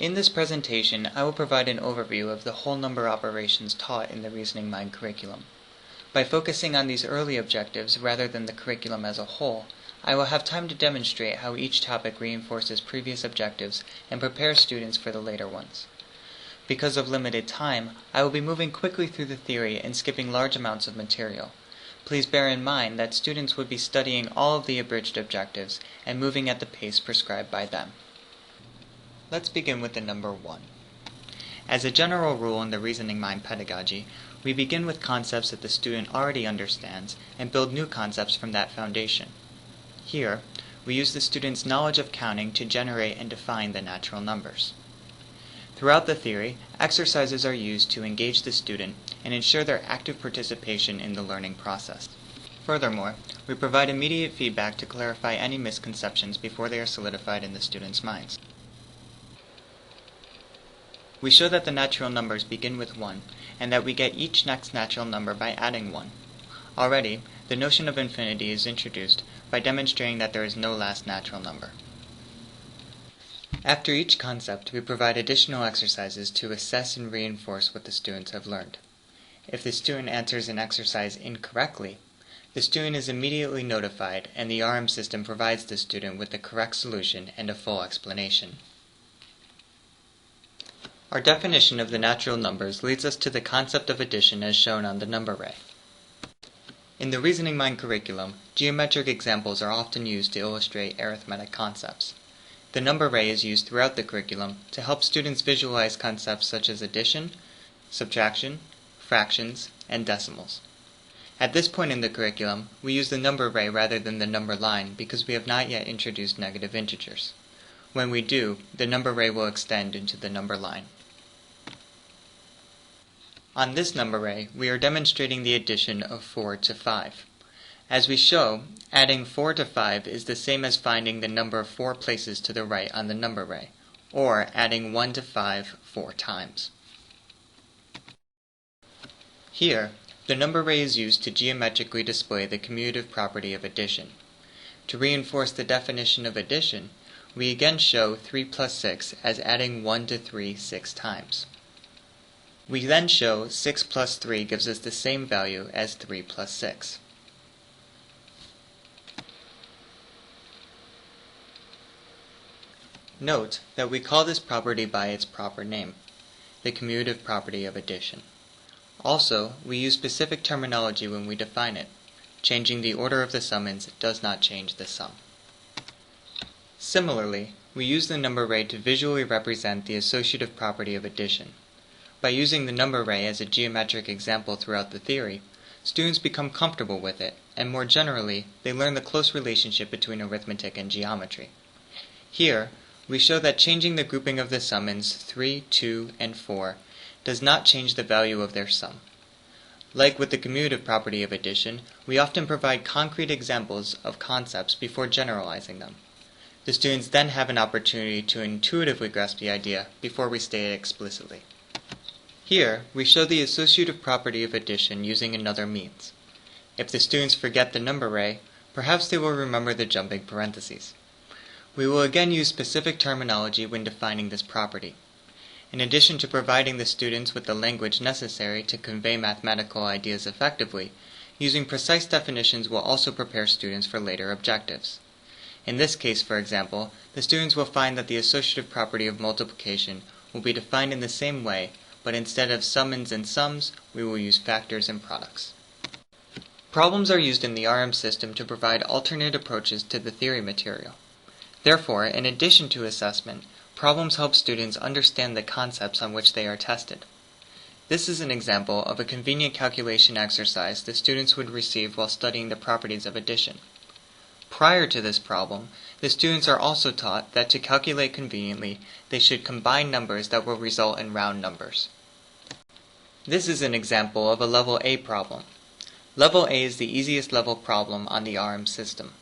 In this presentation, I will provide an overview of the whole number operations taught in the Reasoning Mind curriculum. By focusing on these early objectives rather than the curriculum as a whole, I will have time to demonstrate how each topic reinforces previous objectives and prepares students for the later ones. Because of limited time, I will be moving quickly through the theory and skipping large amounts of material. Please bear in mind that students would be studying all of the abridged objectives and moving at the pace prescribed by them. Let's begin with the number 1. As a general rule in the Reasoning Mind pedagogy, we begin with concepts that the student already understands and build new concepts from that foundation. Here, we use the student's knowledge of counting to generate and define the natural numbers. Throughout the theory, exercises are used to engage the student and ensure their active participation in the learning process. Furthermore, we provide immediate feedback to clarify any misconceptions before they are solidified in the students' minds. We show that the natural numbers begin with 1, and that we get each next natural number by adding 1. Already, the notion of infinity is introduced by demonstrating that there is no last natural number. After each concept, we provide additional exercises to assess and reinforce what the students have learned. If the student answers an exercise incorrectly, the student is immediately notified and the RM system provides the student with the correct solution and a full explanation. Our definition of the natural numbers leads us to the concept of addition as shown on the number ray. In the Reasoning Mind curriculum, geometric examples are often used to illustrate arithmetic concepts. The number ray is used throughout the curriculum to help students visualize concepts such as addition, subtraction, fractions, and decimals. At this point in the curriculum, we use the number ray rather than the number line because we have not yet introduced negative integers. When we do, the number ray will extend into the number line. On this number ray, we are demonstrating the addition of 4 to 5. As we show, adding 4 to 5 is the same as finding the number 4 places to the right on the number ray, or adding 1 to 5 4 times. Here, the number ray is used to geometrically display the commutative property of addition. To reinforce the definition of addition, we again show 3 plus 6 as adding 1 to 3 6 times. We then show 6 plus 3 gives us the same value as 3 plus 6. Note that we call this property by its proper name, the commutative property of addition. Also, we use specific terminology when we define it. Changing the order of the summons does not change the sum. Similarly, we use the number ray to visually represent the associative property of addition. By using the number ray as a geometric example throughout the theory, students become comfortable with it, and more generally, they learn the close relationship between arithmetic and geometry. Here, we show that changing the grouping of the summons 3, 2, and 4 does not change the value of their sum. Like with the commutative property of addition, we often provide concrete examples of concepts before generalizing them. The students then have an opportunity to intuitively grasp the idea before we state it explicitly. Here, we show the associative property of addition using another means. If the students forget the number ray, perhaps they will remember the jumping parentheses. We will again use specific terminology when defining this property. In addition to providing the students with the language necessary to convey mathematical ideas effectively, using precise definitions will also prepare students for later objectives. In this case, for example, the students will find that the associative property of multiplication will be defined in the same way, but instead of summons and sums, we will use factors and products. Problems are used in the RM system to provide alternate approaches to the theory material. Therefore, in addition to assessment, problems help students understand the concepts on which they are tested. This is an example of a convenient calculation exercise the students would receive while studying the properties of addition. Prior to this problem, the students are also taught that to calculate conveniently, they should combine numbers that will result in round numbers. This is an example of a level A problem. Level A is the easiest level problem on the RM system.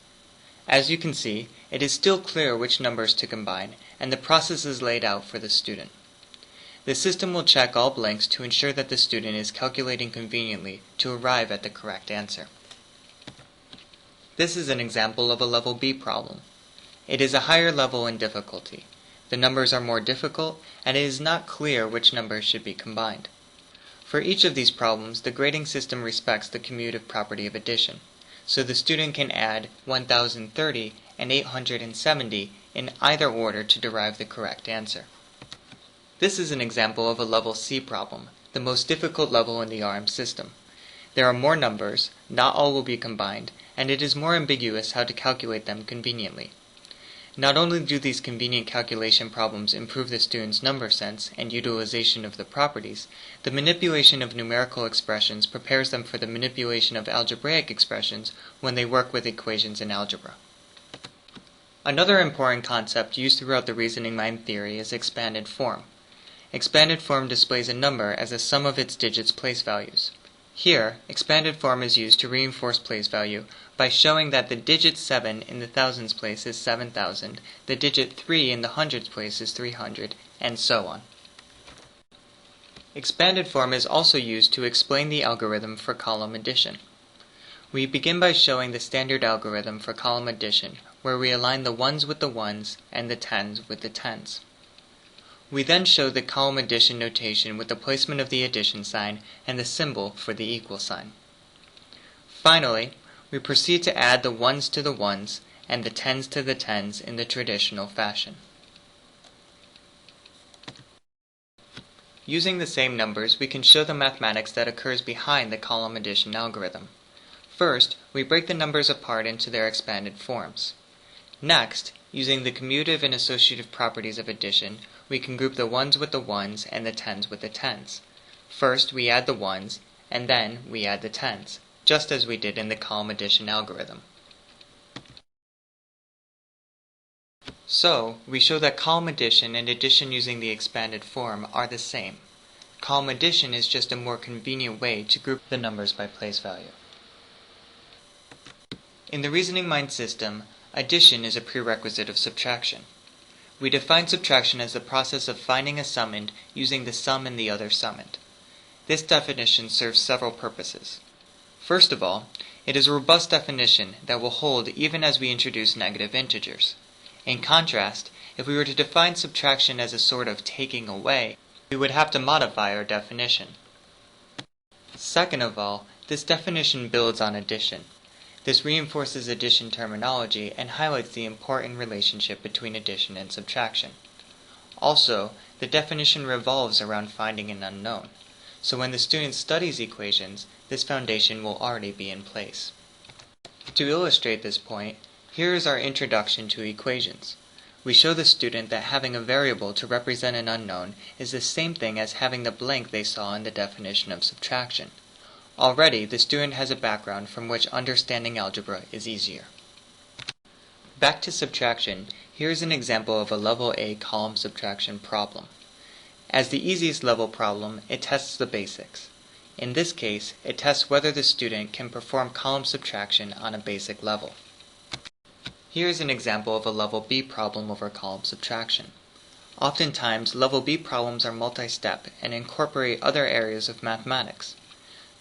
As you can see, it is still clear which numbers to combine, and the process is laid out for the student. The system will check all blanks to ensure that the student is calculating conveniently to arrive at the correct answer. This is an example of a level B problem. It is a higher level in difficulty. The numbers are more difficult, and it is not clear which numbers should be combined. For each of these problems, the grading system respects the commutative property of addition, so the student can add 1030 and 870 in either order to derive the correct answer. This is an example of a level C problem, the most difficult level in the RM system. There are more numbers, not all will be combined, and it is more ambiguous how to calculate them conveniently. Not only do these convenient calculation problems improve the student's number sense and utilization of the properties, the manipulation of numerical expressions prepares them for the manipulation of algebraic expressions when they work with equations in algebra. Another important concept used throughout the reasoning mind theory is expanded form. Expanded form displays a number as a sum of its digits' place values. Here, expanded form is used to reinforce place value by showing that the digit 7 in the thousands place is 7,000, the digit 3 in the hundreds place is 300, and so on. Expanded form is also used to explain the algorithm for column addition. We begin by showing the standard algorithm for column addition, where we align the ones with the ones and the tens with the tens. We then show the column addition notation with the placement of the addition sign and the symbol for the equal sign. Finally, we proceed to add the ones to the ones and the tens to the tens in the traditional fashion. Using the same numbers, we can show the mathematics that occurs behind the column addition algorithm. First, we break the numbers apart into their expanded forms. Next, using the commutative and associative properties of addition, we can group the ones with the ones and the tens with the tens. First, we add the ones, and then we add the tens, just as we did in the column addition algorithm. So, we show that column addition and addition using the expanded form are the same. Column addition is just a more convenient way to group the numbers by place value. In the reasoning mind system, addition is a prerequisite of subtraction. We define subtraction as the process of finding a summand using the sum and the other summand. This definition serves several purposes. First of all, it is a robust definition that will hold even as we introduce negative integers. In contrast, if we were to define subtraction as a sort of taking away, we would have to modify our definition. Second of all, this definition builds on addition. This reinforces addition terminology and highlights the important relationship between addition and subtraction. Also, the definition revolves around finding an unknown, so when the student studies equations, this foundation will already be in place. To illustrate this point, here is our introduction to equations. We show the student that having a variable to represent an unknown is the same thing as having the blank they saw in the definition of subtraction. Already, the student has a background from which understanding algebra is easier. Back to subtraction, here is an example of a level A column subtraction problem. As the easiest level problem, it tests the basics. In this case, it tests whether the student can perform column subtraction on a basic level. Here is an example of a level B problem over column subtraction. Oftentimes, level B problems are multi-step and incorporate other areas of mathematics.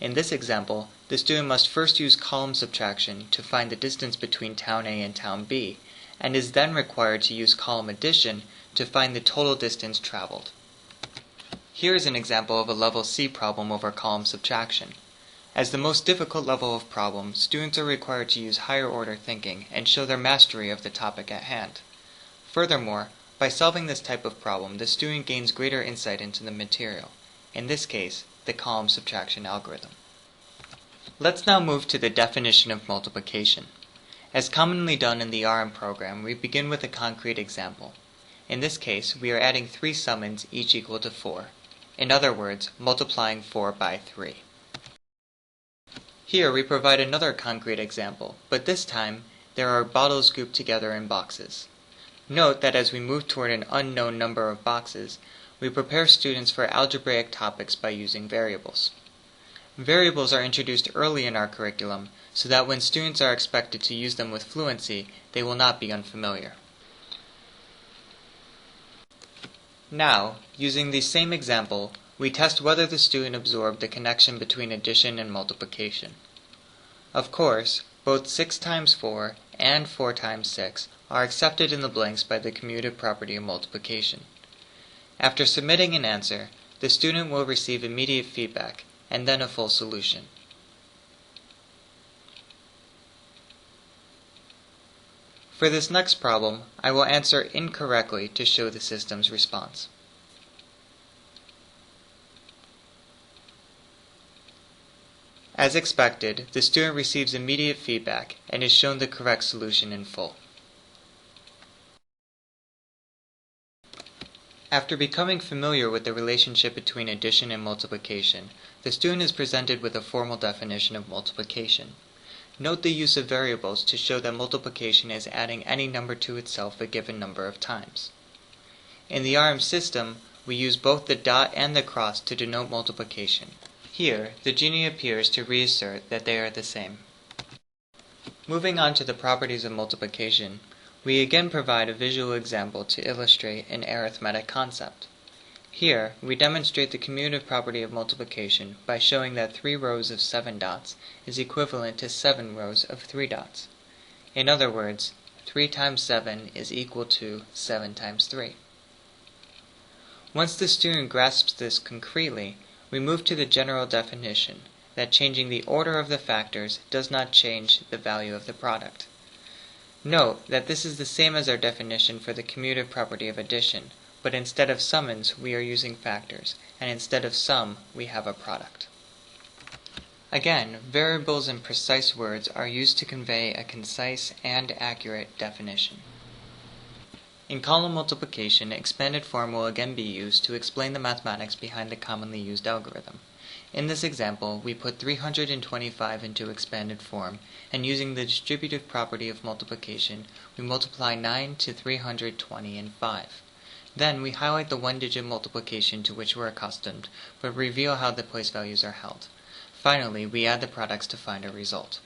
In this example, the student must first use column subtraction to find the distance between town A and town B, and is then required to use column addition to find the total distance traveled. Here is an example of a level C problem over column subtraction. As the most difficult level of problem, students are required to use higher order thinking and show their mastery of the topic at hand. Furthermore, by solving this type of problem, the student gains greater insight into the material. In this case, the column subtraction algorithm. Let's now move to the definition of multiplication. As commonly done in the RM program, we begin with a concrete example. In this case, we are adding 3 summands each equal to 4. In other words, multiplying 4 by 3. Here we provide another concrete example, but this time there are bottles grouped together in boxes. Note that as we move toward an unknown number of boxes, we prepare students for algebraic topics by using variables. Variables are introduced early in our curriculum so that when students are expected to use them with fluency, they will not be unfamiliar. Now, using the same example, we test whether the student absorbed the connection between addition and multiplication. Of course, both 6 times 4 and 4 times 6 are accepted in the blanks by the commutative property of multiplication. After submitting an answer, the student will receive immediate feedback and then a full solution. For this next problem, I will answer incorrectly to show the system's response. As expected, the student receives immediate feedback and is shown the correct solution in full. After becoming familiar with the relationship between addition and multiplication, the student is presented with a formal definition of multiplication. Note the use of variables to show that multiplication is adding any number to itself a given number of times. In the RM system, we use both the dot and the cross to denote multiplication. Here, the genie appears to reassert that they are the same. Moving on to the properties of multiplication, we again provide a visual example to illustrate an arithmetic concept. Here, we demonstrate the commutative property of multiplication by showing that 3 rows of 7 dots is equivalent to 7 rows of 3 dots. In other words, 3 times 7 is equal to 7 times 3. Once the student grasps this concretely, we move to the general definition that changing the order of the factors does not change the value of the product. Note that this is the same as our definition for the commutative property of addition, but instead of summons we are using factors, and instead of sum we have a product. Again, variables and precise words are used to convey a concise and accurate definition. In column multiplication, expanded form will again be used to explain the mathematics behind the commonly used algorithm. In this example, we put 325 into expanded form, and using the distributive property of multiplication, we multiply 9 to 320 and 5. Then we highlight the one-digit multiplication to which we're accustomed, but reveal how the place values are held. Finally, we add the products to find a result.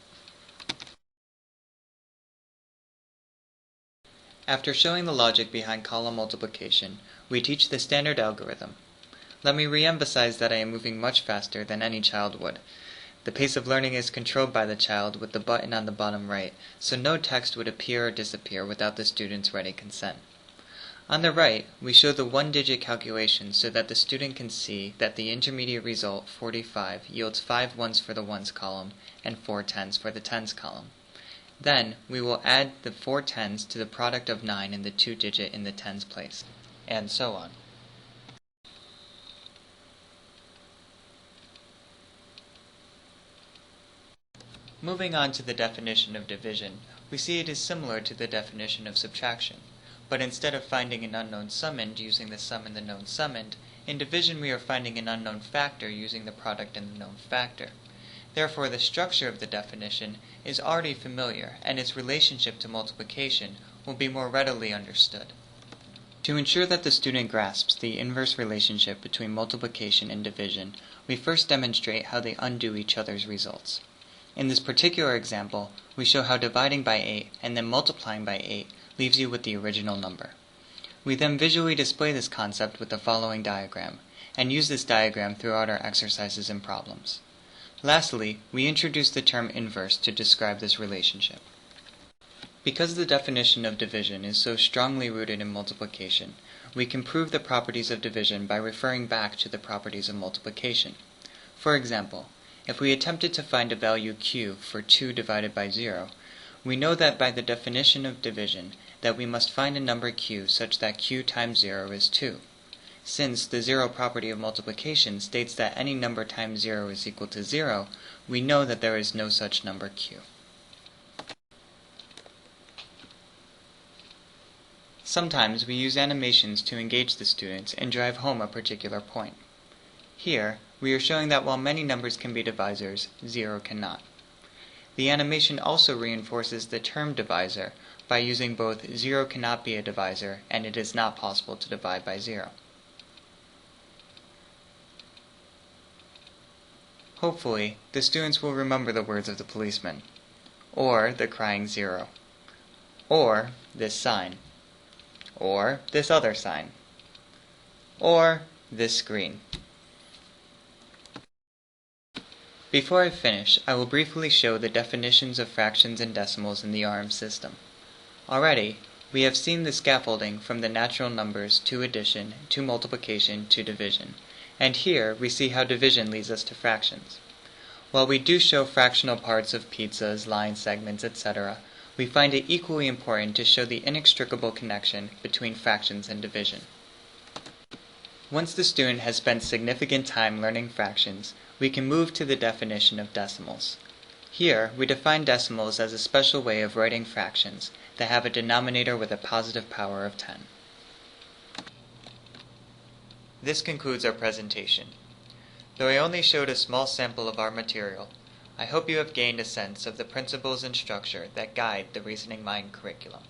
After showing the logic behind column multiplication, we teach the standard algorithm. Let me re-emphasize that I am moving much faster than any child would. The pace of learning is controlled by the child with the button on the bottom right, so no text would appear or disappear without the student's ready consent. On the right, we show the one-digit calculation so that the student can see that the intermediate result, 45, yields 5 ones for the ones column and 4 tens for the tens column. Then, we will add the 4 tens to the product of 9 and the 2-digit in the tens place, and so on. Moving on to the definition of division, we see it is similar to the definition of subtraction. But instead of finding an unknown summand using the sum and the known summand, in division we are finding an unknown factor using the product and the known factor. Therefore, the structure of the definition is already familiar, and its relationship to multiplication will be more readily understood. To ensure that the student grasps the inverse relationship between multiplication and division, we first demonstrate how they undo each other's results. In this particular example, we show how dividing by 8 and then multiplying by 8 leaves you with the original number. We then visually display this concept with the following diagram, and use this diagram throughout our exercises and problems. Lastly, we introduce the term inverse to describe this relationship. Because the definition of division is so strongly rooted in multiplication, we can prove the properties of division by referring back to the properties of multiplication. For example, if we attempted to find a value q for 2 divided by 0, we know that by the definition of division that we must find a number q such that q times 0 is 2. Since the zero property of multiplication states that any number times 0 is equal to 0, we know that there is no such number q. Sometimes we use animations to engage the students and drive home a particular point. Here, we are showing that while many numbers can be divisors, 0 cannot. The animation also reinforces the term divisor by using both 0 cannot be a divisor and it is not possible to divide by 0. Hopefully, the students will remember the words of the policeman, or the crying 0, or this sign, or this other sign, or this screen. Before I finish, I will briefly show the definitions of fractions and decimals in the RM system. Already, we have seen the scaffolding from the natural numbers to addition, to multiplication, to division, and here we see how division leads us to fractions. While we do show fractional parts of pizzas, line segments, etc., we find it equally important to show the inextricable connection between fractions and division. Once the student has spent significant time learning fractions, we can move to the definition of decimals. Here, we define decimals as a special way of writing fractions that have a denominator with a positive power of 10. This concludes our presentation. Though I only showed a small sample of our material, I hope you have gained a sense of the principles and structure that guide the Reasoning Mind curriculum.